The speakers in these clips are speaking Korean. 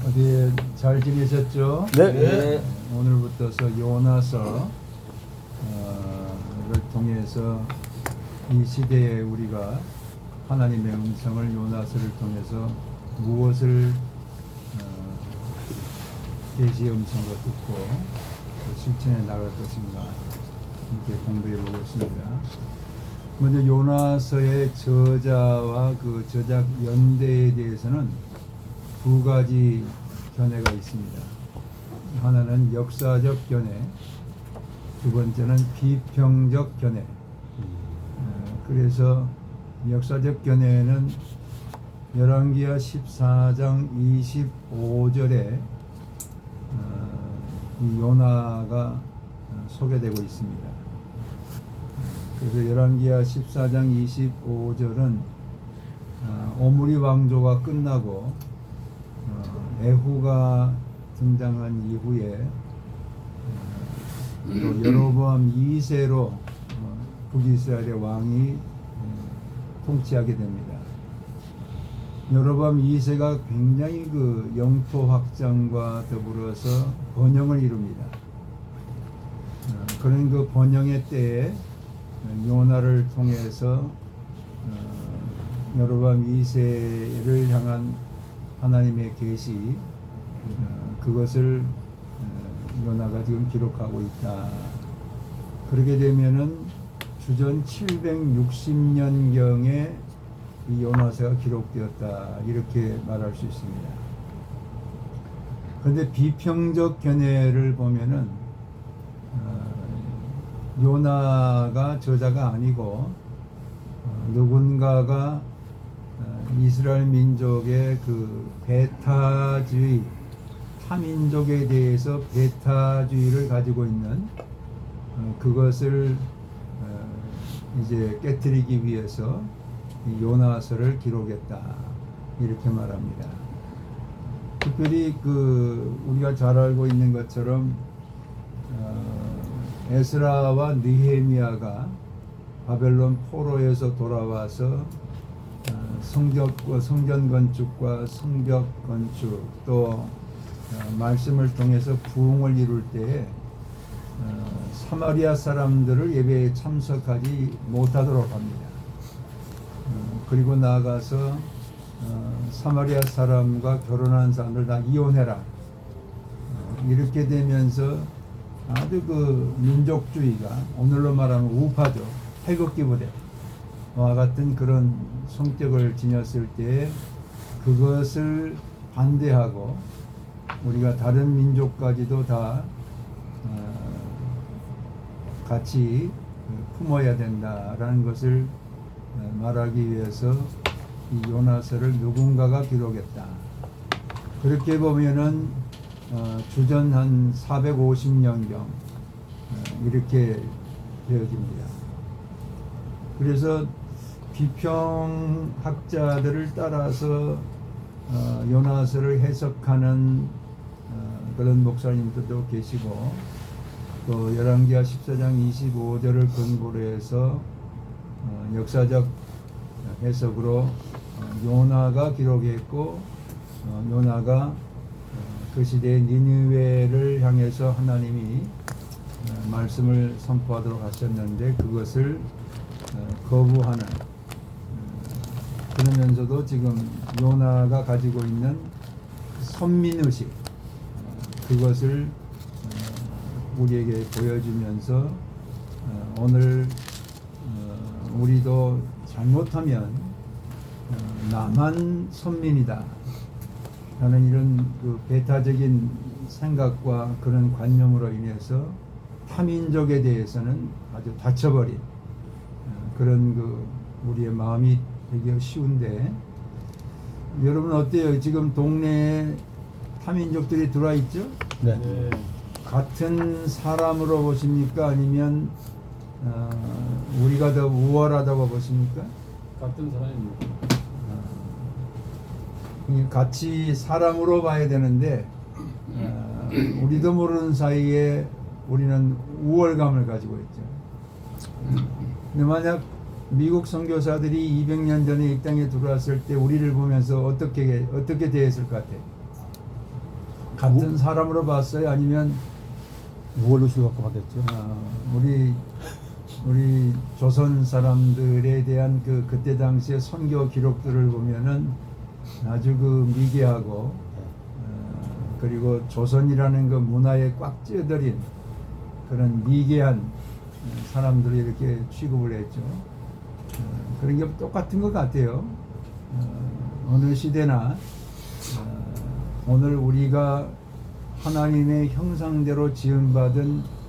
어디 잘 지내셨죠? 네. 네. 오늘부터서 요나서를 통해서 이 시대에 우리가 하나님의 음성을 요나서를 통해서 무엇을 계시의 음성으로 듣고 또 실천해 나갈 것인가 이렇게 공부해 보겠습니다. 먼저 요나서의 저자와 그 저작 연대에 대해서는 두 가지 견해가 있습니다. 하나는 역사적 견해, 두 번째는 비평적 견해. 그래서 역사적 견해는 열왕기하 14장 25절에 이 요나가 소개되고 있습니다. 그래서 열왕기하 14장 25절은 오므리 왕조가 끝나고 에후가 등장한 이후에 또 여로보암 2세로 북이스라엘의 왕이 통치하게 됩니다. 여로보암 2세가 굉장히 그 영토 확장과 더불어서 번영을 이룹니다. 그런 그 번영의 때에 요나를 통해서 여로보암 2세를 향한 하나님의 계시, 그것을 요나가 지금 기록하고 있다. 그렇게 되면은 주전 760년경에 이 요나서가 기록되었다, 이렇게 말할 수 있습니다. 그런데 비평적 견해를 보면은 요나가 저자가 아니고 누군가가 이스라엘 민족의 그 배타주의, 타민족에 대해서 배타주의를 가지고 있는 그것을 이제 깨뜨리기 위해서 이 요나서를 기록했다, 이렇게 말합니다. 특별히 그 우리가 잘 알고 있는 것처럼 에스라와 느헤미야가 바벨론 포로에서 돌아와서 성전 건축과 성벽 건축, 또 말씀을 통해서 부흥을 이룰 때에 사마리아 사람들을 예배에 참석하지 못하도록 합니다. 그리고 나아가서 사마리아 사람과 결혼한 사람들 다 이혼해라, 이렇게 되면서 아주 그 민족주의가, 오늘로 말하면 우파죠, 태극기 부대와 같은 그런 성격을 지녔을 때 그것을 반대하고 우리가 다른 민족까지도 다 같이 품어야 된다라는 것을 말하기 위해서 이 요나서를 누군가가 기록했다. 그렇게 보면은 주전 한 450년경 이렇게 되어집니다. 그래서 비평학자들을 따라서 요나서를 해석하는 그런 목사님들도 계시고, 또 열왕기하 14장 25절을 근거로 해서 역사적 해석으로 요나가 기록했고, 요나가 그 시대의 니느웨를 향해서 하나님이 말씀을 선포하도록 하셨는데 그것을 거부하는, 그러면서도 지금 요나가 가지고 있는 선민의식, 그것을 우리에게 보여주면서 오늘 우리도 잘못하면 나만 선민이다 라는 이런 그 배타적인 생각과 그런 관념으로 인해서 타민족에 대해서는 아주 다쳐버린 그런 그 우리의 마음이 되게 쉬운데, 여러분 어때요? 지금 동네에 타민족들이 들어와 있죠? 네. 같은 사람으로 보십니까? 아니면 우리가 더 우월하다고 보십니까? 같은 사람입니다. 같이 사람으로 봐야 되는데 우리도 모르는 사이에 우리는 우월감을 가지고 있죠. 근데 만약 미국 선교사들이 200년 전에 이 땅에 들어왔을 때 우리를 보면서 어떻게 대했을 것 같아요? 같은 사람으로 봤어요? 아니면 무얼로 시각화하겠죠? 우리 조선 사람들에 대한 그때 당시의 선교 기록들을 보면은 아주 미개하고 그리고 조선이라는 그 문화에 꽉 찌들인 그런 미개한 사람들을 이렇게 취급을 했죠. 그런 게 똑같은 것 같아요. 어느 시대나 오늘 우리가 하나님의 형상대로 지음받은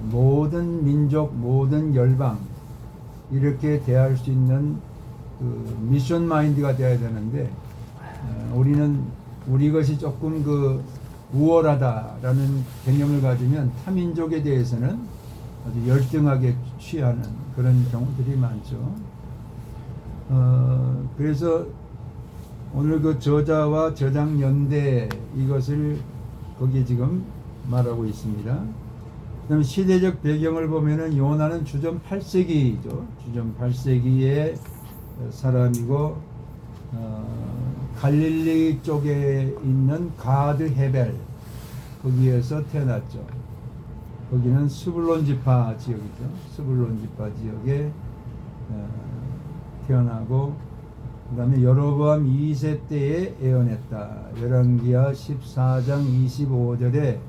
모든 민족, 모든 열방 이렇게 대할 수 있는 그 미션 마인드가 돼야 되는데 우리는 우리 것이 조금 우월하다라는 개념을 가지면 타민족에 대해서는 아주 열등하게 취하는 그런 경우들이 많죠. 그래서 오늘 그 저자와 저작 연대 이것을 거기 지금 말하고 있습니다. 그다음 시대적 배경을 보면은 요나는 주전 8세기죠. 주전 8세기의 사람이고 갈릴리 쪽에 있는 가드 헤벨 거기에서 태어났죠. 거기는 스불론 지파 지역이죠. 스불론 지파 지역에 태어나고 그다음에 여로보암 2세 때에 예언했다. 열왕기하 14장 25절에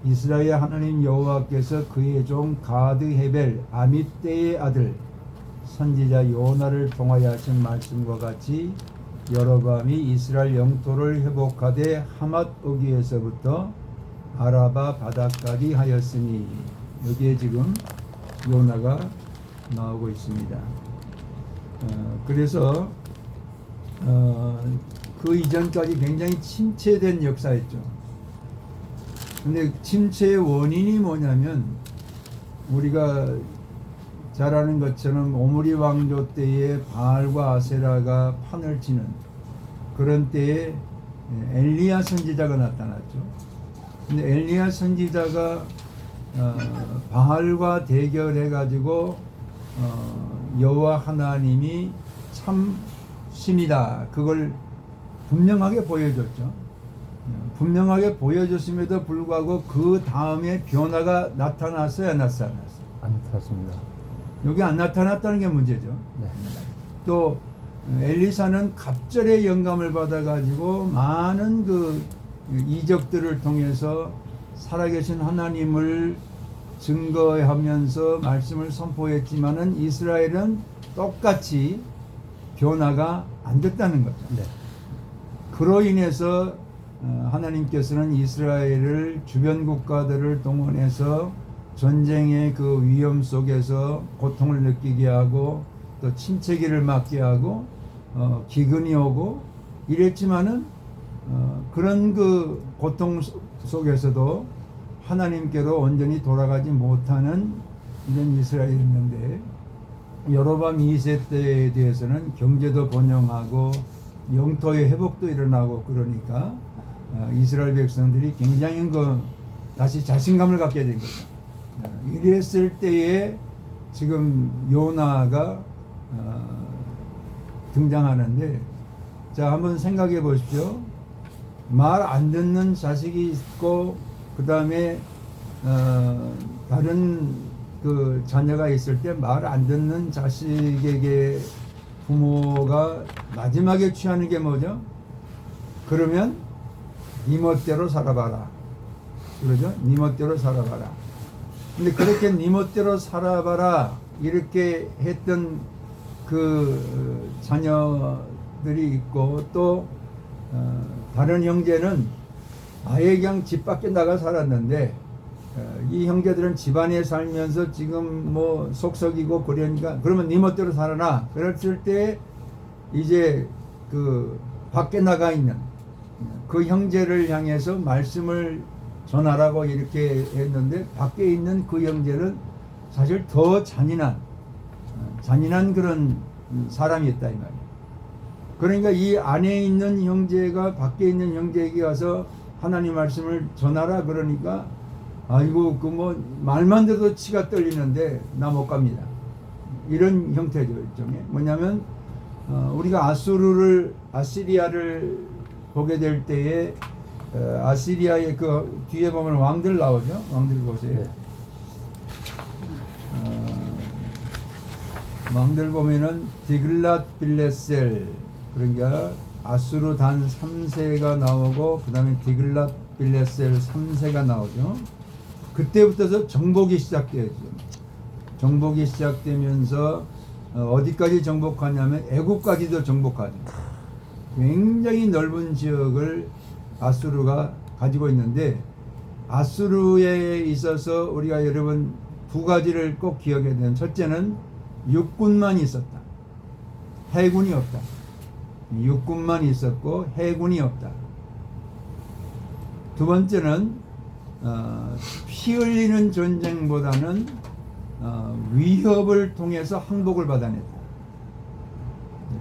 이스라엘 하나님 여호와께서 그의 종 가드 헤벨 아밋대의 아들 선지자 요나를 통하여 하신 말씀과 같이 여로보암이 이스라엘 영토를 회복하되 하맛 어귀에서부터 아라바 바다까지 하였으니 여기에 지금 요나가 나오고 있습니다. 그래서 그 이전까지 굉장히 침체된 역사였죠. 근데 침체의 원인이 뭐냐면 우리가 잘 아는 것처럼 오므리 왕조 때에 바알과 아세라가 판을 치는 그런 때에 엘리야 선지자가 나타났죠. 근데 엘리야 선지자가 바알과 대결해 가지고 여호와 하나님이 참 신이다 그걸 분명하게 보여줬죠. 분명하게 보여줬음에도 불구하고 그 다음에 변화가 나타났어요, 안 나타났어요? 안 나타났습니다. 여기 안 나타났다는 게 문제죠. 네. 또 엘리사는 갑절의 영감을 받아가지고 많은 그 이적들을 통해서 살아계신 하나님을 증거하면서 말씀을 선포했지만은 이스라엘은 똑같이 변화가 안 됐다는 거죠. 네. 그로 인해서 하나님께서는 이스라엘을 주변 국가들을 동원해서 전쟁의 그 위험 속에서 고통을 느끼게 하고 또 침체기를 맞게 하고 기근이 오고 이랬지만은 그런 그 고통 속에서도 하나님께로 온전히 돌아가지 못하는 이런 이스라엘이었는데 여로보암 2세 때에 대해서는 경제도 번영하고 영토의 회복도 일어나고 그러니까 이스라엘 백성들이 굉장히 다시 자신감을 갖게 된 거죠. 이랬을 때에 지금 요나가 등장하는데 자 한번 생각해 보십시오. 말 안 듣는 자식이 있고 그 다음에 다른 그 자녀가 있을 때 말 안 듣는 자식에게 부모가 마지막에 취하는 게 뭐죠? 그러면 네 멋대로 살아봐라. 그러죠? 네 멋대로 살아봐라. 근데 그렇게 네 멋대로 살아봐라 이렇게 했던 그 자녀들이 있고 또 다른 형제는 아예 그냥 집 밖에 나가 살았는데 이 형제들은 집안에 살면서 지금 뭐 속썩이고 그러니까 그러면 네 멋대로 살아라. 그랬을 때 이제 그 밖에 나가 있는 그 형제를 향해서 말씀을 전하라고 이렇게 했는데 밖에 있는 그 형제는 사실 더 잔인한 그런 사람이었다 이 말이에요. 그러니까 이 안에 있는 형제가 밖에 있는 형제에게 가서 하나님 말씀을 전하라 그러니까 아이고 그 뭐 말만 들어도 치가 떨리는데 나 못 갑니다. 이런 형태죠. 일종의 뭐냐면 우리가 아시리아를 보게 될 때에 아시리아의 그 뒤에 보면 왕들 나오죠. 왕들 보세요. 네. 왕들 보면은 디글랏 빌레셀, 그러니까 아수르 단 3세가 나오고 그 다음에 디글랏 빌레셀 3세가 나오죠. 그때부터서 정복이 시작되죠. 정복이 시작되면서 어디까지 정복하냐면 애국까지도 정복하죠. 굉장히 넓은 지역을 아수르가 가지고 있는데, 아수르에 있어서 우리가 여러분 두 가지를 꼭 기억해야 되는, 첫째는 육군만 있었다. 해군이 없다. 육군만 있었고 해군이 없다. 두 번째는 피 흘리는 전쟁보다는 위협을 통해서 항복을 받아냈다.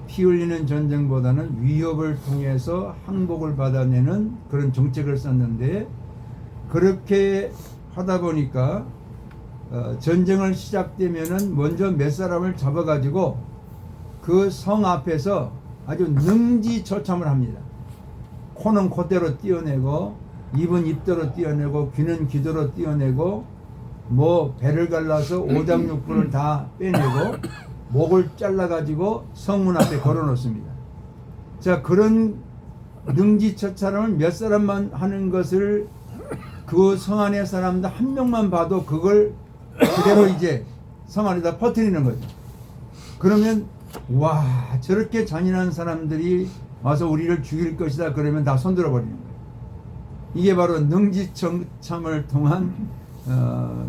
피 흘리는 전쟁보다는 위협을 통해서 항복을 받아내는 그런 정책을 썼는데, 그렇게 하다 보니까 전쟁을 시작되면은 먼저 몇 사람을 잡아가지고 그 성 앞에서 아주 능지처참을 합니다. 코는 콧대로 띄어내고, 입은 입대로 띄어내고, 귀는 귀대로 띄어내고, 뭐 배를 갈라서 오장육부를 다 빼내고 목을 잘라가지고 성문 앞에 걸어놓습니다. 자, 그런 능지처참을 몇 사람만 하는 것을 그 성 안의 사람들 한 명만 봐도 그걸 그대로 이제 성 안에다 퍼뜨리는 거죠. 그러면 와, 저렇게 잔인한 사람들이 와서 우리를 죽일 것이다 그러면 다 손들어 버리는 거예요. 이게 바로 능지처참을 통한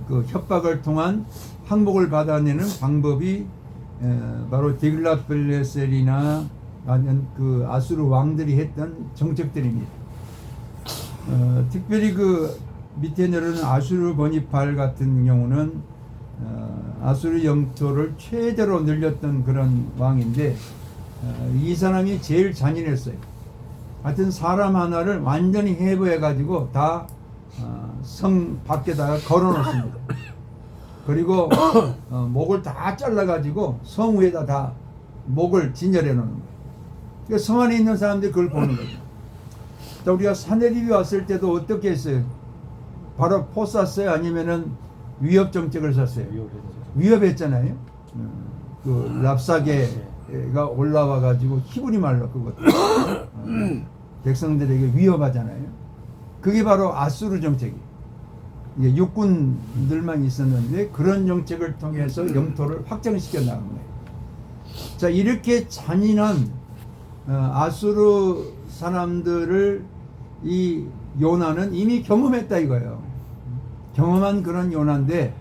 그 협박을 통한 항복을 받아내는 방법이 바로 디글랏빌레셀이나 아니면 그 아수르 왕들이 했던 정책들입니다. 특별히 그 밑에 내려오는 아수르 버니팔 같은 경우는 아수르 영토를 최대로 늘렸던 그런 왕인데, 이 사람이 제일 잔인했어요. 하여튼 사람 하나를 완전히 해부해 가지고 다 성 밖에다가 걸어 놓습니다. 그리고 목을 다 잘라 가지고 성 위에다 다 목을 진열해 놓는 거예요. 그러니까 성 안에 있는 사람들이 그걸 보는 거죠. 자, 우리가 사내립이 왔을 때도 어떻게 했어요? 바로 포 쐈어요? 아니면은 위협 정책을 썼어요? 위협했잖아요. 그 랍사계가 올라와 가지고 히브리 말로 그것도 백성들에게 위협하잖아요. 그게 바로 아수르 정책이에요. 이게 육군들만 있었는데 그런 정책을 통해서 영토를 확장시켜 나간 거예요. 자, 이렇게 잔인한 아수르 사람들을 이 요나는 이미 경험했다 이거예요. 경험한 그런 요나인데,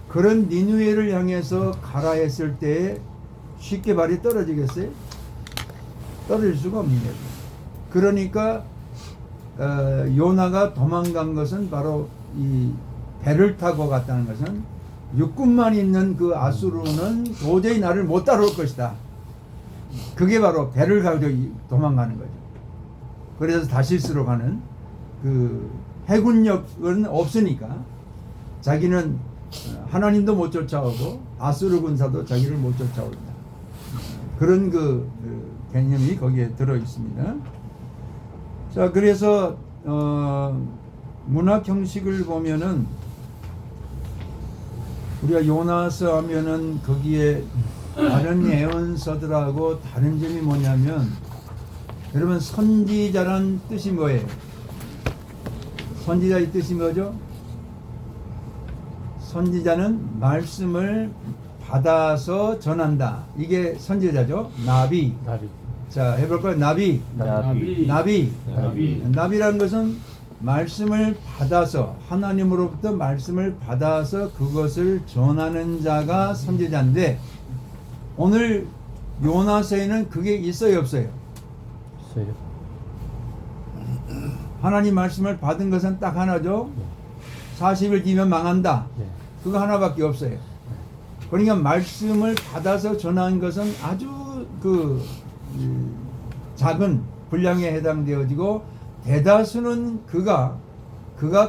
그런 니느웨를 향해서 가라 했을 때 쉽게 발이 떨어지겠어요? 떨어질 수가 없는 거죠. 그러니까 요나가 도망간 것은 바로 이 배를 타고 갔다는 것은, 육군만 있는 그 아수르는 도저히 나를 못 따라올 것이다. 그게 바로 배를 가지고 도망가는 거죠. 그래서 다시스로 가는 그 해군력은 없으니까 자기는 하나님도 못 쫓아오고 아수르 군사도 자기를 못 쫓아온다. 그런 그 개념이 거기에 들어 있습니다. 자, 그래서 문학 형식을 보면은 우리가 요나서 하면은 거기에 다른 예언서들하고 다른 점이 뭐냐면, 여러분 선지자란 뜻이 뭐예요? 선지자의 뜻이 뭐죠? 선지자는 말씀을 받아서 전한다. 이게 선지자죠. 나비. 자, 해볼까요? 나비. 나비라는 것은 말씀을 받아서, 하나님으로부터 말씀을 받아서 그것을 전하는 자가 선지자인데, 오늘 요나서에는 그게 있어요, 없어요? 있어요. 하나님 말씀을 받은 것은 딱 하나죠. 40일 뒤면 망한다. 그거 하나밖에 없어요. 그러니까 말씀을 받아서 전한 것은 아주 그 작은 분량에 해당되어지고, 대다수는 그가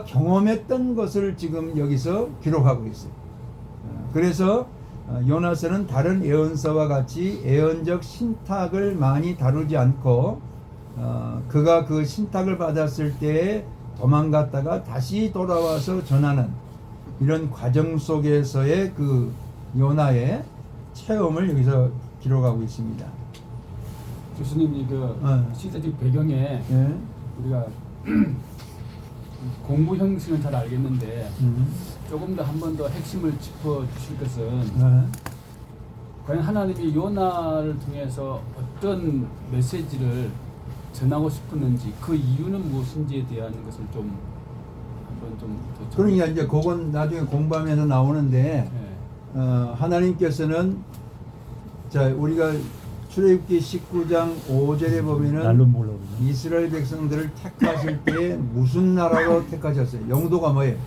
경험했던 것을 지금 여기서 기록하고 있어요. 그래서 요나서는 다른 예언서와 같이 예언적 신탁을 많이 다루지 않고 그가 그 신탁을 받았을 때 도망갔다가 다시 돌아와서 전하는 이런 과정 속에서의 그 요나의 체험을 여기서 기록하고 있습니다. 교수님이 그 어. 시대적 배경에 예. 우리가 공부 형식은 잘 알겠는데 조금 더 한 번 더 핵심을 짚어 주실 것은 예. 과연 하나님이 요나를 통해서 어떤 메시지를 전하고 싶었는지 그 이유는 무엇인지에 대한 것을 좀 한번 좀더 그러니까 이제 그건 나중에 공부하면서 나오는데 하나님께서는 자 우리가 출애굽기 19장 5절에 보면은 날로 몰라오죠. 이스라엘 백성들을 택하실 때 무슨 나라로 택하셨어요? 영도가 뭐예요?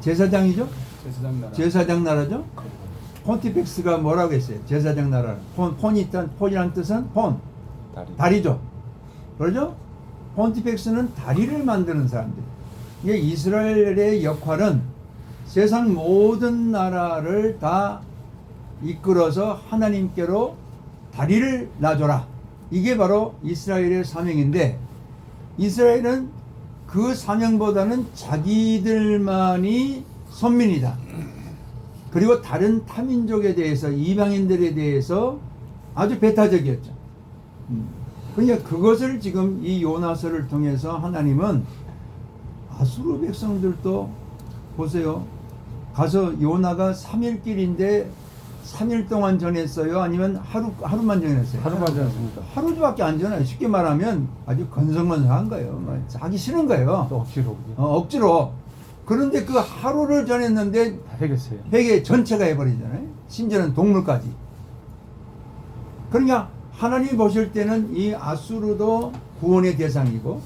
제사장이죠? 제사장 나라 제사장 나라죠? 폰티펙스가 뭐라고 했어요? 제사장 나라. 폰이란 뜻은 폰, 다리죠. 그러죠? 폰티펙스는 다리를 만드는 사람들. 이게 이스라엘의 역할은 세상 모든 나라를 다 이끌어서 하나님께로 다리를 놔줘라. 이게 바로 이스라엘의 사명인데 이스라엘은 그 사명보다는 자기들만이 선민이다. 그리고 다른 타민족에 대해서 이방인들에 대해서 아주 배타적이었죠. 그러니까 그것을 지금 이 요나서를 통해서 하나님은 아수르 백성들도 보세요. 가서 요나가 3일 길인데 3일 동안 전했어요? 아니면 하루만 전했어요? 하루만 지났습니다. 하루밖에 안 전해요. 쉽게 말하면 아주 건성건성한 거예요. 하기 싫은 거예요. 또 억지로 억지로. 그런데 그 하루를 전했는데 다 해겠어요. 회개 전체가 해버리잖아요. 심지어는 동물까지. 그러니까 하나님이 보실 때는 이 아수르도 구원의 대상이고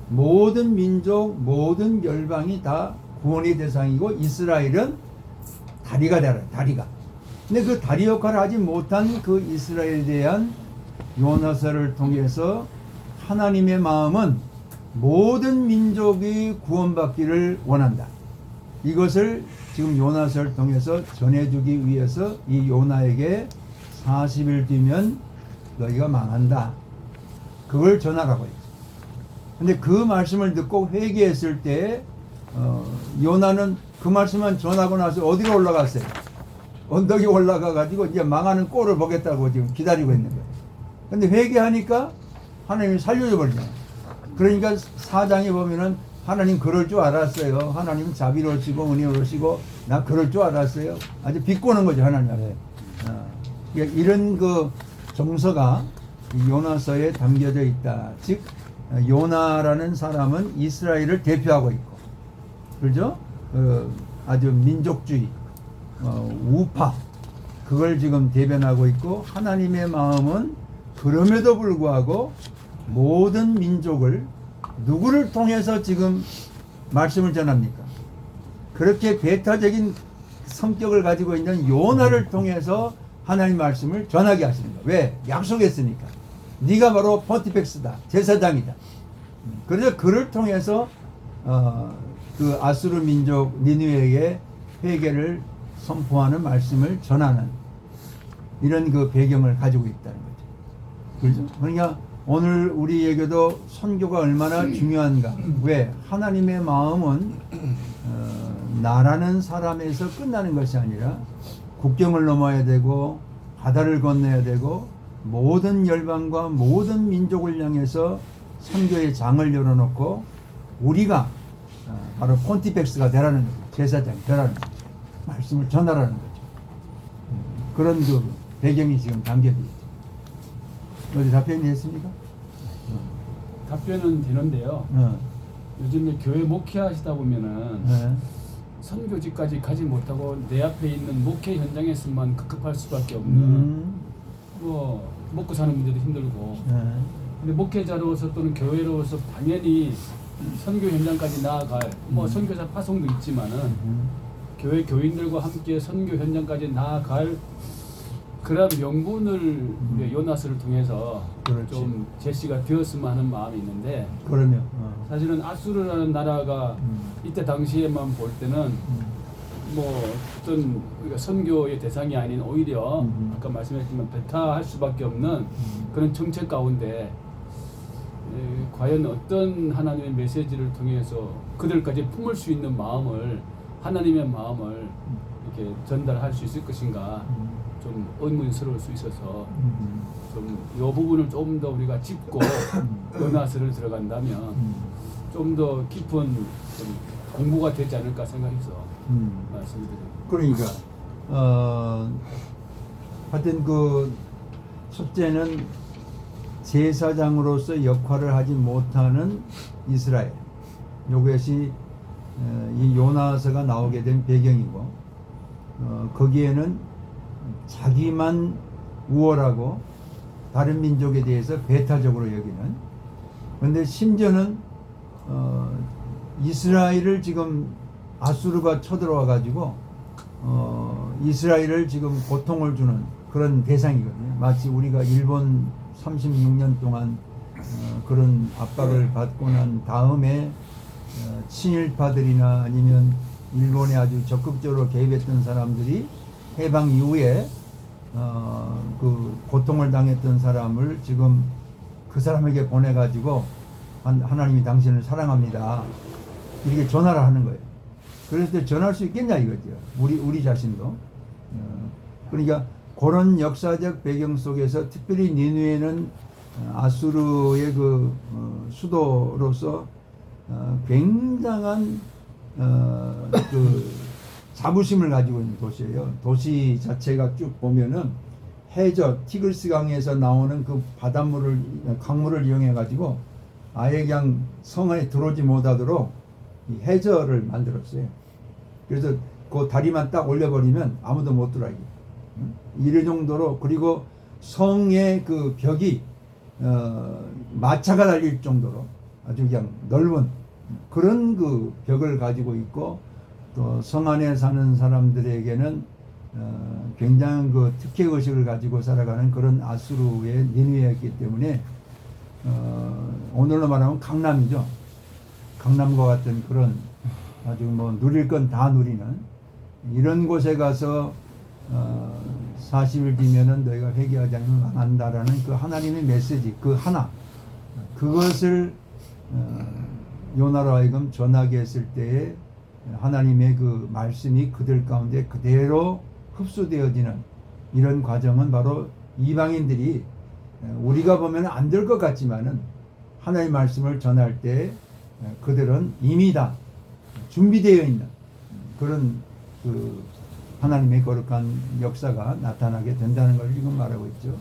모든 민족, 모든 열방이 다 구원의 대상이고 이스라엘은 다리가 되라. 다리가. 근데 그 다리 역할을 하지 못한 그 이스라엘에 대한 요나서를 통해서 하나님의 마음은 모든 민족이 구원받기를 원한다. 이것을 지금 요나서를 통해서 전해주기 위해서 이 요나에게 40일 뒤면 너희가 망한다. 그걸 전하라고 했죠. 근데 그 말씀을 듣고 회개했을 때 요나는 그 말씀만 전하고 나서 어디로 올라갔어요? 언덕에 올라가 가지고 이제 망하는 꼴을 보겠다고 지금 기다리고 있는 거예요. 근데 회개하니까 하나님이 살려줘 버리잖아요. 그러니까 사장에 보면은 하나님 그럴 줄 알았어요. 하나님 자비로우시고 은혜로우시고 나 그럴 줄 알았어요. 아주 비꼬는 거죠 하나님 앞에. 그러니까 이런 그 정서가 이 요나서에 담겨져 있다. 즉 요나라는 사람은 이스라엘을 대표하고 있고, 그렇죠? 아주 민족주의, 우파 그걸 지금 대변하고 있고 하나님의 마음은 그럼에도 불구하고 모든 민족을 누구를 통해서 지금 말씀을 전합니까? 그렇게 배타적인 성격을 가지고 있는 요나를 통해서 하나님 말씀을 전하게 하시는 거예요. 왜? 약속했으니까. 네가 바로 폰티펙스다. 제사장이다. 그래서 그를 통해서 그 아수르 민족 니느웨에게 회개를 선포하는 말씀을 전하는 이런 그 배경을 가지고 있다는 거죠. 그렇죠? 그러니까 오늘 우리에게도 선교가 얼마나 중요한가. 왜? 하나님의 마음은 나라는 사람에서 끝나는 것이 아니라 국경을 넘어야 되고 바다를 건너야 되고 모든 열방과 모든 민족을 향해서 선교의 장을 열어놓고 우리가 바로 폰티펙스가 되라는 거죠. 제사장이 되라는 거죠. 말씀을 전하라는 거죠. 그런 그 배경이 지금 담겨져 있죠. 어디 답변이 됐습니까? 답변은 되는데요. 요즘에 교회 목회하시다 보면은 네. 선교지까지 가지 못하고 내 앞에 있는 목회 현장에서만 급급할 수밖에 없는 뭐 먹고 사는 문제도 힘들고 네. 근데 목회자로서 또는 교회로서 당연히 선교 현장까지 나아갈 뭐 선교사 파송도 있지만은 교회 교인들과 함께 선교 현장까지 나아갈 그런 명분을 우리 요나서를 통해서 그렇지. 좀 제시가 되었으면 하는 마음이 있는데 그러면 사실은 아수르라는 나라가 이때 당시에만 볼 때는 뭐 어떤 우리가 선교의 대상이 아닌 오히려 아까 말씀하셨지만 배타할 수밖에 없는 그런 정책 가운데 과연 어떤 하나님의 메시지를 통해서 그들까지 품을 수 있는 마음을, 하나님의 마음을 이렇게 전달할 수 있을 것인가 좀 의문스러울 수 있어서 좀 이 부분을 좀 더 우리가 짚고 은하스를 들어간다면 좀 더 깊은 좀 공부가 되지 않을까 생각해서 말씀드립니다. 그러니까 하여튼 그 첫째는 제사장으로서 역할을 하지 못하는 이스라엘, 이것이 이 요나서가 나오게 된 배경이고, 거기에는 자기만 우월하고 다른 민족에 대해서 배타적으로 여기는, 그런데 심지어는 이스라엘을 지금 아수르가 쳐들어와 가지고 이스라엘을 지금 고통을 주는 그런 대상이거든요. 마치 우리가 일본 36년 동안 그런 압박을 받고 난 다음에 친일파들이나 아니면 일본에 아주 적극적으로 개입했던 사람들이 해방 이후에 그 고통을 당했던 사람을 지금 그 사람에게 보내가지고 하나님이 당신을 사랑합니다, 이렇게 전화를 하는 거예요. 그래서 전할 수 있겠냐 이거죠. 우리 자신도. 그러니까 그런 역사적 배경 속에서 특별히 니느웨는 아수르의 그 수도로서 굉장한 그 자부심을 가지고 있는 도시예요. 도시 자체가 쭉 보면은 해저 티그리스 강에서 나오는 그 바닷물을, 강물을 이용해 가지고 아예 그냥 성 안에 들어오지 못하도록 이 해저를 만들었어요. 그래서 그 다리만 딱 올려버리면 아무도 못 들어가게. 이럴 정도로, 그리고 성의 그 벽이 마차가 달릴 정도로 아주 그냥 넓은 그런 그 벽을 가지고 있고, 또 성 안에 사는 사람들에게는 굉장한 그 특혜 의식을 가지고 살아가는 그런 아수르의 니느웨였기 때문에 오늘로 말하면 강남이죠. 강남과 같은 그런 아주 뭐 누릴 건 다 누리는 이런 곳에 가서 40일 뒤면은 너희가 회개하지 않으면 망한다라는 그 하나님의 메시지, 그 하나, 그것을 요나로 하여금 전하게 했을 때에 하나님의 그 말씀이 그들 가운데 그대로 흡수되어지는 이런 과정은 바로 이방인들이 우리가 보면 안 될 것 같지만은 하나님의 말씀을 전할 때 그들은 이미 다 준비되어 있는 그런 그 하나님의 거룩한 역사가 나타나게 된다는 걸 지금 말하고 있죠.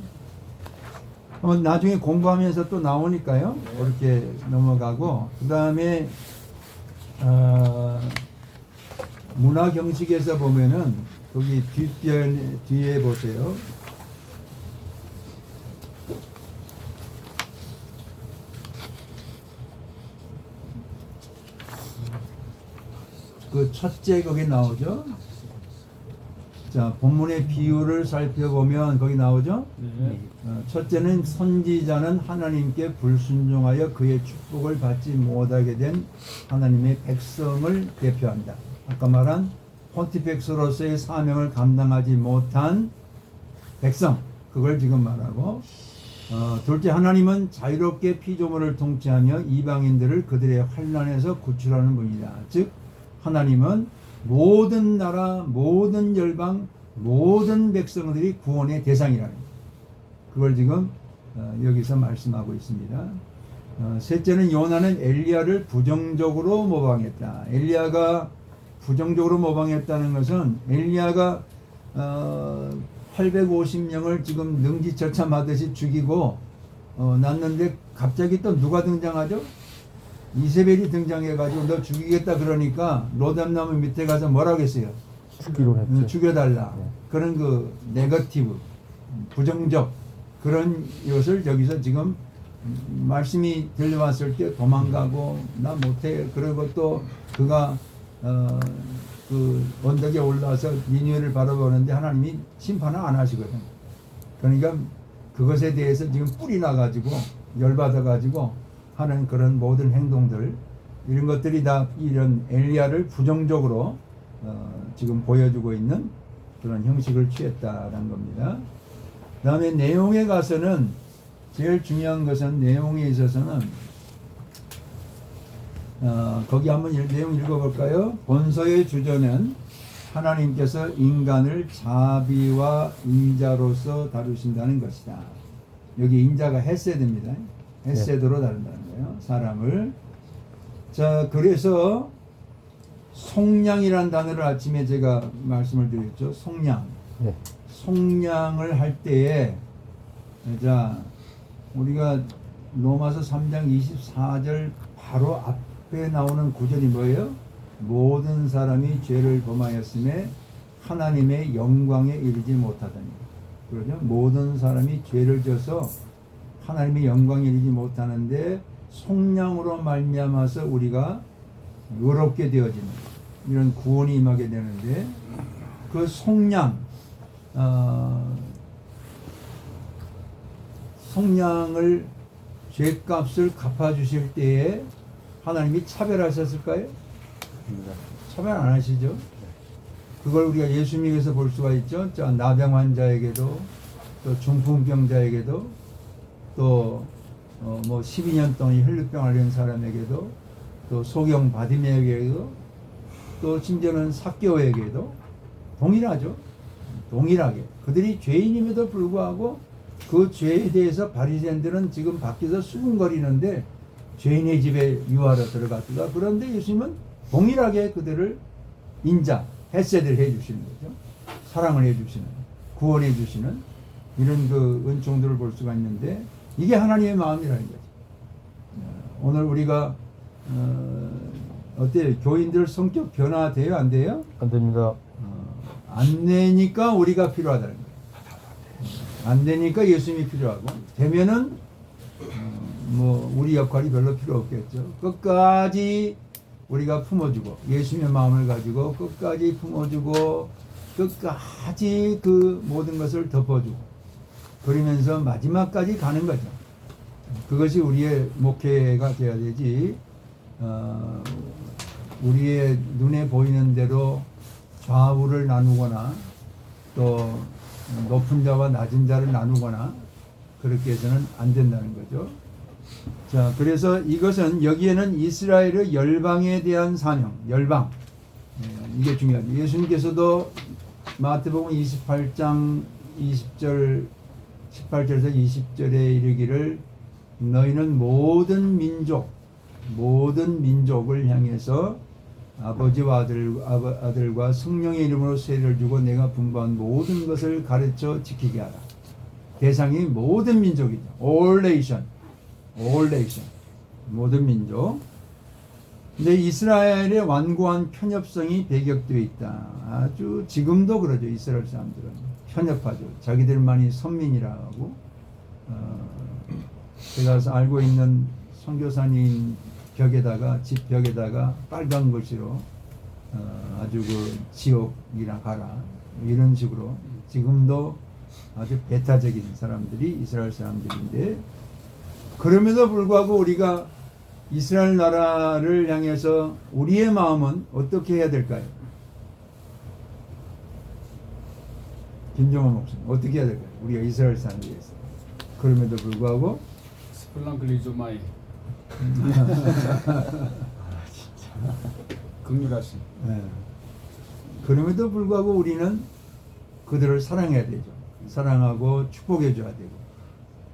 나중에 공부하면서 또 나오니까요. 그렇게 넘어가고, 그 다음에 문화 경식에서 보면은 거기 뒤에 보세요. 그 첫째 거기 나오죠. 자, 본문의 비유를 살펴보면 거기 나오죠. 첫째는 선지자는 하나님께 불순종하여 그의 축복을 받지 못하게 된 하나님의 백성을 대표한다. 아까 말한 폰티펙스로서의 사명을 감당하지 못한 백성, 그걸 지금 말하고, 둘째, 하나님은 자유롭게 피조물을 통치하며 이방인들을 그들의 환난에서 구출하는 분이다. 즉 하나님은 모든 나라, 모든 열방, 모든 백성들이 구원의 대상이라는 거예요. 그걸 지금 여기서 말씀하고 있습니다. 셋째는 요나는 엘리야를 부정적으로 모방했다. 엘리야가 부정적으로 모방했다는 것은 엘리야가 850명을 지금 능지처참하듯이 죽이고 났는데 갑자기 또 누가 등장하죠? 이세벨이 등장해가지고 너 죽이겠다 그러니까 로담나무 밑에 가서 뭐라고 했어요? 죽기로 했죠. 죽여달라. 네. 그런 그 네거티브, 부정적 그런 것을 여기서 지금 말씀이 들려왔을 때 도망가고 나 못해. 그리고 또 그가 그 언덕에 올라와서 니느웨를 바라보는데 하나님이 심판을 안 하시거든. 그러니까 그것에 대해서 지금 뿔이 나가지고 열받아가지고 하는 그런 모든 행동들, 이런 것들이 다 이런 엘리야를 부정적으로 지금 보여주고 있는 그런 형식을 취했다라는 겁니다. 그 다음에 내용에 가서는 제일 중요한 것은 내용에 있어서는 거기 한번 내용 읽어볼까요? 본서의 주저는 하나님께서 인간을 자비와 인자로서 다루신다는 것이다. 여기 인자가 헤세드입니다. 헤세드로 다룬다는 거예요. 사람을. 자, 그래서 속량이라는 단어를 아침에 제가 말씀을 드렸죠. 속량. 예. 속량을 할 때에 자, 우리가 로마서 3장 24절 바로 앞에 나오는 구절이 뭐예요? 모든 사람이 죄를 범하였음에 하나님의 영광에 이르지 못하더니. 그러죠? 모든 사람이 죄를 져서 하나님의 영광에 이르지 못하는데 속량으로 말미암아서 우리가 의롭게 되어지는 이런 구원이 임하게 되는데 그 속량 속량을 죄값을 갚아주실 때에 하나님이 차별하셨을까요? 차별 안 하시죠? 그걸 우리가 예수 믿어서 볼 수가 있죠. 자, 나병 환자에게도 또 중풍병자에게도 또 뭐 12년 동안 혈루병 앓은 사람에게도 또 소경 바디메에게도 또 심지어는 삭개오에게도 동일하죠. 동일하게 그들이 죄인임에도 불구하고 그 죄에 대해서 바리새인들은 지금 밖에서 수군거리는데 죄인의 집에 유하러 들어갔다가 그런데 예수님은 동일하게 그들을 인자, 헤세드를 해주시는 거죠. 사랑을 해주시는, 구원해 주시는 이런 그 은총들을 볼 수가 있는데 이게 하나님의 마음이라는 거죠. 오늘 우리가 어때요? 교인들 성격 변화돼요? 안 돼요? 안 됩니다. 안 되니까 우리가 필요하다는 거예요. 안 되니까 예수님이 필요하고 되면은 뭐 우리 역할이 별로 필요 없겠죠. 끝까지 우리가 품어주고 예수님의 마음을 가지고 끝까지 품어주고 끝까지 그 모든 것을 덮어주고 그러면서 마지막까지 가는 거죠. 그것이 우리의 목회가 되어야 되지. 우리의 눈에 보이는 대로 좌우를 나누거나 또 높은 자와 낮은 자를 나누거나 그렇게 해서는 안 된다는 거죠. 자, 그래서 이것은 여기에는 이스라엘의 열방에 대한 사명, 열방. 이게 중요하죠. 예수님께서도 마태복음 28장 20절, 18절에서 20절에 이르기를 너희는 모든 민족을 향해서 아버지와 아들과 성령의 이름으로 세례를 주고 내가 분부한 모든 것을 가르쳐 지키게 하라. 대상이 모든 민족이죠. All nation. 모든 민족. 근데 이스라엘의 완고한 편협성이 배격되어 있다. 아주 지금도 그러죠. 이스라엘 사람들은 편협하죠. 자기들만이 선민이라고. 제가 알고 있는 선교사님 벽에다가 집 벽에다가 빨간 글씨로 아주 그 지옥이나 가라 이런 식으로 지금도 아주 배타적인 사람들이 이스라엘 사람들인데 그럼에도 불구하고 우리가 이스라엘 나라를 향해서 우리의 마음은 어떻게 해야 될까요? 김정은 목사님 어떻게 해야 될까요? 우리가 이스라엘 사람들이었어요. 그럼에도 불구하고 스플랑클리조마이 긍휼하심. 네. 그럼에도 불구하고 우리는 그들을 사랑해야 되죠. 사랑하고 축복해 줘야 되고.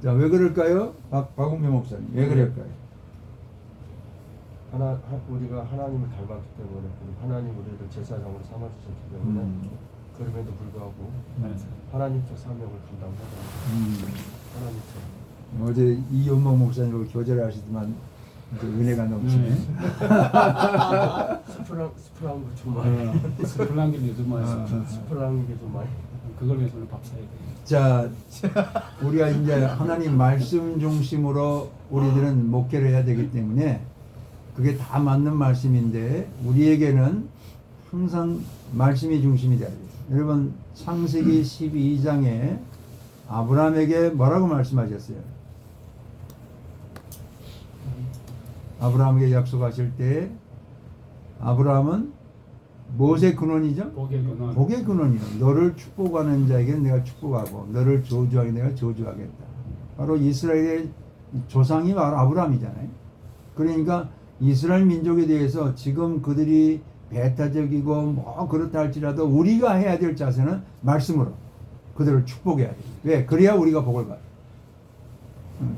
자, 왜 그럴까요? 박웅명 목사님 왜 그럴까요? 우리가 하나님을 닮았기 때문에 하나님 우리를 제사장으로 삼아주셨기 때문에 그럼에도 불구하고 하나님적 사명을 감당하자. 하나님처럼. 어제 이연목 목사님하고 교제를 하시지만 은혜가 넘치네. 스프랑그 주말. 스플랑클리조마이. 스프랑그 주말. 그걸 위해서 오늘 밥 사야 돼. 자, 우리가 이제 하나님 말씀 중심으로 우리들은 목회를 해야 되기 때문에 그게 다 맞는 말씀인데 우리에게는 항상 말씀이 중심이 돼야 돼요. 여러분 창세기 12장에 아브라함에게 뭐라고 말씀하셨어요? 아브라함에게 약속하실 때 아브라함은 무엇의 근원이죠? 복의 근원. 복의 근원이요. 너를 축복하는 자에게 내가 축복하고 너를 저주하게 내가 저주하겠다. 바로 이스라엘의 조상이 바로 아브라함이잖아요. 그러니까 이스라엘 민족에 대해서 지금 그들이 배타적이고 뭐 그렇다 할지라도 우리가 해야 될 자세는 말씀으로 그들을 축복해야 돼요. 왜? 그래야 우리가 복을 받아요.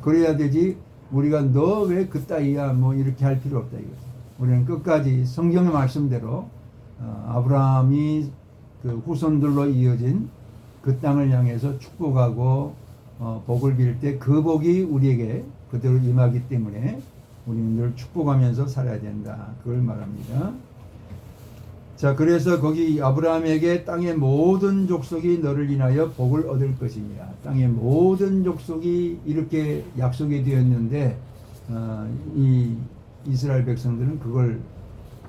그래야 되지 우리가 너 왜 그따위야 뭐 이렇게 할 필요 없다 이거죠. 우리는 끝까지 성경의 말씀대로 아브라함이 그 후손들로 이어진 그 땅을 향해서 축복하고 복을 빌 때 그 복이 우리에게 그대로 임하기 때문에 우리는 늘 축복하면서 살아야 된다. 그걸 말합니다. 자, 그래서 거기 아브라함에게 땅의 모든 족속이 너를 인하여 복을 얻을 것이니라. 땅의 모든 족속이 이렇게 약속이 되었는데 이 이스라엘 백성들은 그걸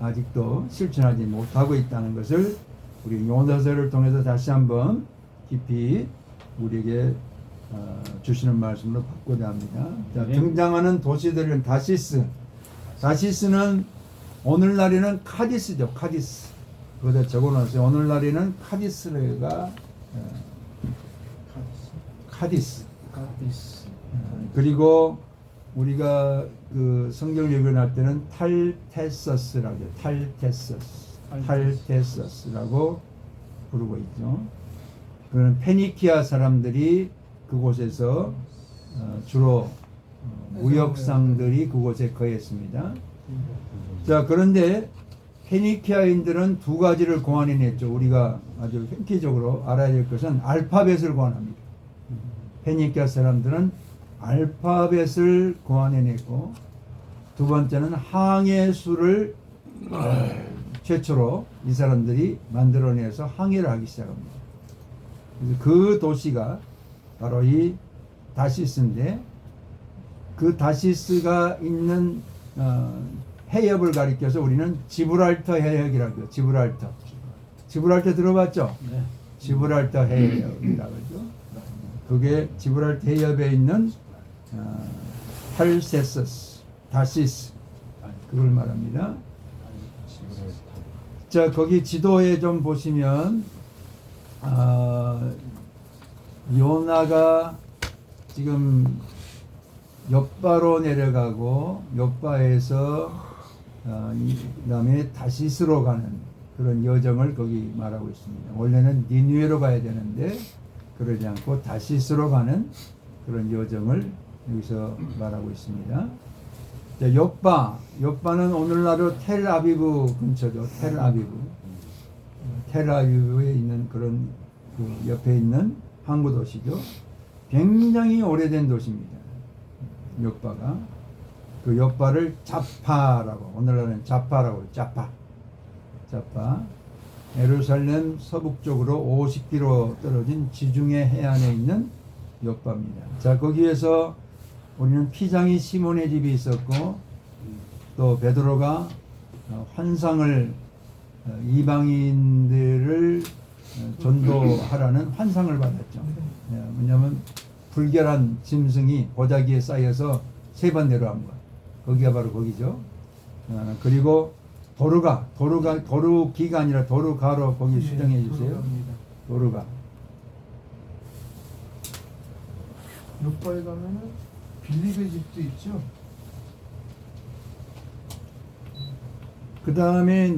아직도 실천하지 못하고 있다는 것을 우리 요나서를 통해서 다시 한번 깊이 우리에게 주시는 말씀으로 받고자 합니다. 자, 네. 등장하는 도시들은 다시스는 오늘날에는 카디스죠. 카디스. 그거다 적어놨어요. 오늘날에는 카디스가 카디스. 그리고 우리가 그 성경을 읽어낼 때는 탈테서스라고 해요. 탈테서스라고 부르고 있죠. 그는 페니키아 사람들이 그곳에서 주로 무역상들이 그곳에 거했습니다. 자, 그런데 페니키아인들은 두 가지를 고안해냈죠. 우리가 아주 획기적으로 알아야 될 것은 알파벳을 고안합니다. 페니키아 사람들은 알파벳을 고안해냈고, 두 번째는 항해 수를 최초로 이 사람들이 만들어내서 항해를 하기 시작합니다. 그래서 그 도시가 바로 이 다시스인데, 그 다시스가 있는 해협을 가리켜서 우리는 지브랄터 해협이라고 해요. 지브랄터 들어봤죠? 네. 지브랄터 해협이라고 하죠. 그게 지브랄터 해협에 있는 탈세서스, 다시스, 그걸 말합니다. 자, 거기 지도에 좀 보시면 요나가 지금 욥바로 내려가고 욥바에서 그다음에 다시스로 가는 그런 여정을 거기 말하고 있습니다. 원래는 니느웨로 가야 되는데 그러지 않고 다시스로 가는 그런 여정을 여기서 말하고 있습니다. 자, 욥바는 오늘날로 텔아비브 근처죠. 텔아비브에 있는 그런 그 옆에 있는 항구 도시죠. 굉장히 오래된 도시입니다. 욥바가 그 욥바를 자파라고, 오늘날은 자파라고 해요. 자파. 예루살렘 서북쪽으로 50km 떨어진 지중해 해안에 있는 욥바입니다. 자, 거기에서 우리는 피장이 시몬의 집이 있었고, 또 베드로가 환상을 이방인들을 전도하라는 환상을 받았죠. 왜냐하면 불결한 짐승이 보자기에 쌓여서 3번 내려간 거야. 거기가 바로 거기죠. 그리고 도루기가 아니라 도루가로 거기 수정해 주세요. 도루가. 욥바에 가면은 빌립의 집도 있죠. 그 다음에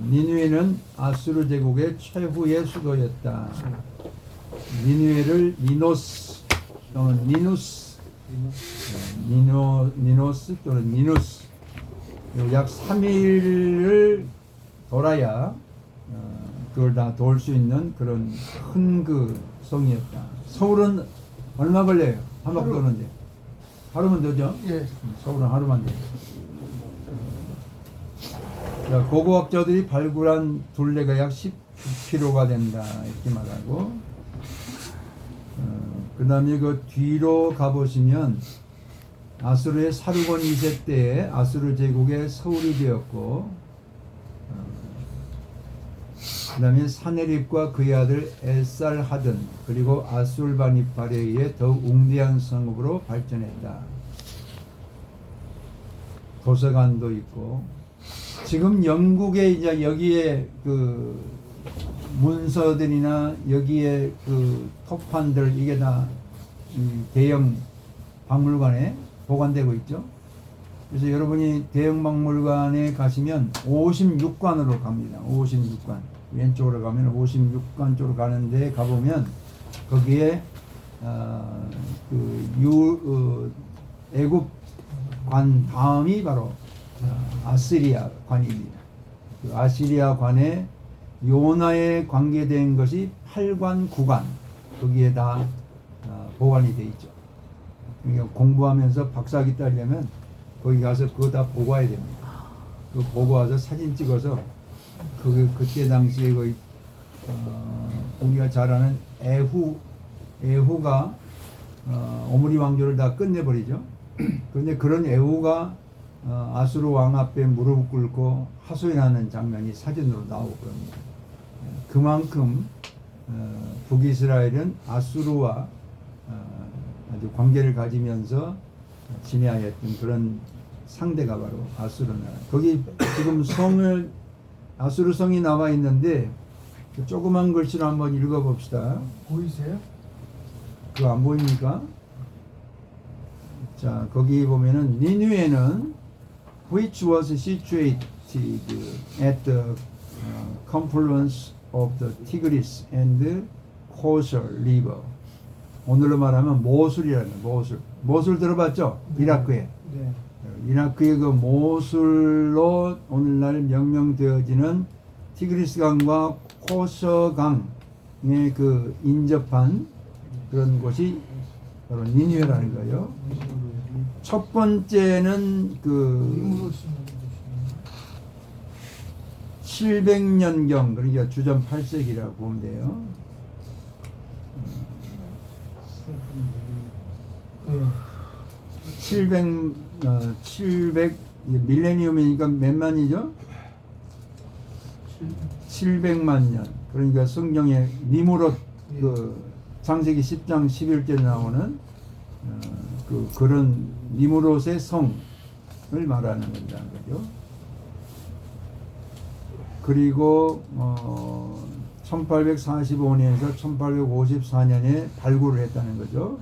니느웨는 아수르 제국의 최후의 수도였다. 니느웨를 니노스 또는 니누스 또는 니누스 약 3일을 돌아야 그걸 다 도울 수 있는 그런 큰 그 성이었다. 서울은 얼마 걸려요? 한 바퀴 도는데 하루면 되죠? 예. 서울은 하루만 돼요. 자, 고고학자들이 발굴한 둘레가 약 10km가 된다 이렇게 말하고, 그 다음에 그 뒤로 가보시면 아수르의 사르곤 2세 때에 아수르 제국의 서울이 되었고, 그 다음에 사네립과 그의 아들 엘살하든 그리고 아술바니팔에 의해 더욱 웅대한 성읍으로 발전했다. 도서관도 있고, 지금 영국에 이제 여기에 그 문서들이나 여기에 그 토판들 이게 다 대형 박물관에 보관되고 있죠. 그래서 여러분이 대형 박물관에 가시면 56관으로 갑니다. 56관. 왼쪽으로 가면 56관 쪽으로 가는데 가보면 거기에 애굽관 다음이 바로 아시리아 관입니다. 그 아시리아 관에 요나에 관계된 것이 8관, 9관 거기에 다 보관이 돼 있죠. 그러니까 공부하면서 박사학위 따려면 거기 가서 그거 다 보고 와야 됩니다. 그 보고 와서 사진 찍어서 그때 당시에 거의 우리가 잘 아는 에후가 오므리 왕조를 다 끝내버리죠. 그런데 그런 에후가 아수르 왕 앞에 무릎 꿇고 하소연하는 장면이 사진으로 나오고 그럽니다. 그만큼 북이스라엘은 아수르와 아주 관계를 가지면서 지내하였던 그런 상대가 바로 아수르 나라. 거기 지금 아수르 성이 나와 있는데 그 조그만 글씨로 한번 읽어봅시다. 보이세요? 그거 안 보입니까? 자, 거기 보면은 니누에는 which was situated at the confluence of the Tigris and Kosher River. 오늘로 말하면 모술이라는 거예요. 모술 들어봤죠? 이라크에. 네. 이라크의 그 모술로 오늘날 명명되어지는 티그리스 강과 코서 강에 그 인접한 그런 곳이 바로 니누에라는 거예요. 첫 번째는 그 700년경, 그러니까 주전 8세기라고 보면 돼요. 700 밀레니엄이니까 몇 만이죠? 700만 년. 그러니까 성경에 니무롯 그 창세기 10장 11절에 나오는 그런 니무롯의 성을 말하는 건다는 거죠. 그리고 1845년에서 1854년에 발굴을 했다는 거죠.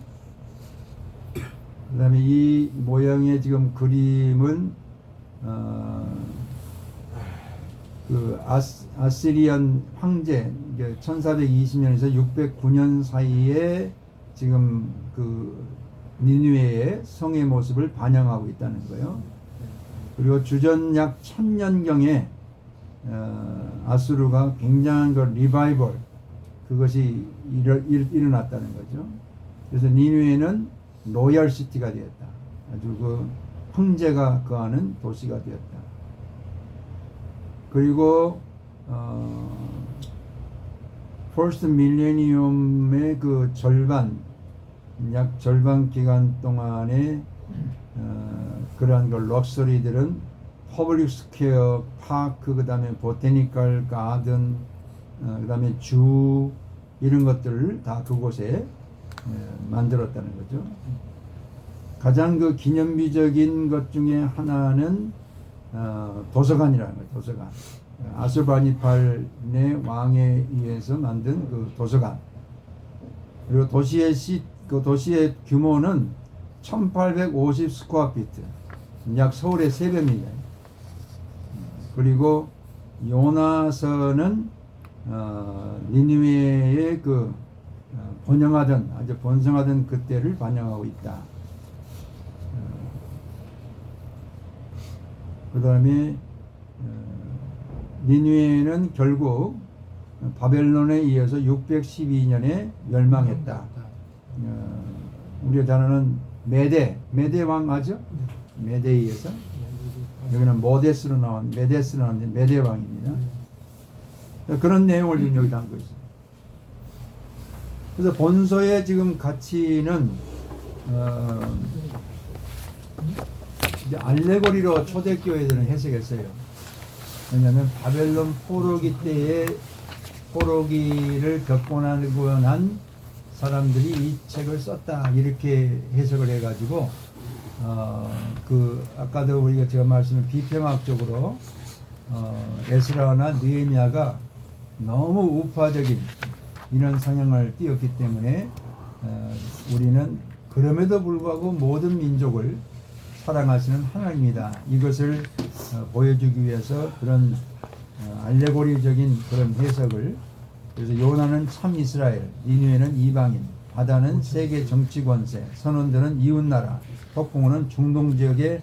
그 다음에 이 모양의 지금 그림은 그 아시리안 황제 1420년에서 609년 사이에 지금 그 니누에의 성의 모습을 반영하고 있다는 거예요. 그리고 주전 약 1000년경에 아수르가 굉장한 그 리바이벌 그것이 일어났다는 거죠. 그래서 니누에는 로얄 시티가 되었다. 아주 그 황제가 거하는 도시가 되었다. 그리고 퍼스트 밀레니엄의 그 약 절반 기간 동안에 그러한 그 럭셔리들은 퍼블릭 스퀘어, 파크, 그 다음에 보테니컬 가든, 그 다음에 주 이런 것들을 다 그곳에 만들었다는 거죠. 가장 그 기념비적인 것 중에 하나는 도서관이라는 거예요. 도서관. 아술바니팔의 왕에 의해서 만든 그 도서관. 그리고 도시의 규모는 1850 스퀘어피트, 약 서울의 3배입니다. 그리고 요나서는 니느웨의 그 아주 번성하던 그때를 반영하고 있다. 그 다음에 니느웨는 결국 바벨론에 이어서 612년에 멸망했다. 우리가 잘 아는 메데 왕 맞죠? 메데에 의해서 여기는 메데스로 나왔는데 메데 왕입니다. 그런 내용을 지금 여기 담고 있어요. 그래서 본서의 지금 가치는 이제 알레고리로 초대교회들은 해석했어요. 왜냐하면 바벨론 포로기 때에 포로기를 겪고 난 사람들이 이 책을 썼다 이렇게 해석을 해가지고 아까도 우리가 제가 말씀을 비평학적으로 에스라나 느헤미야가 너무 우파적인 이런 성향을 띄었기 때문에 우리는 그럼에도 불구하고 모든 민족을 사랑하시는 하나님이다. 이것을 보여주기 위해서 그런 알레고리적인 그런 해석을, 그래서 요나는 참 이스라엘, 니느웨는 이방인, 바다는 세계 정치 권세, 선원들은 이웃나라, 폭풍우는 중동 지역의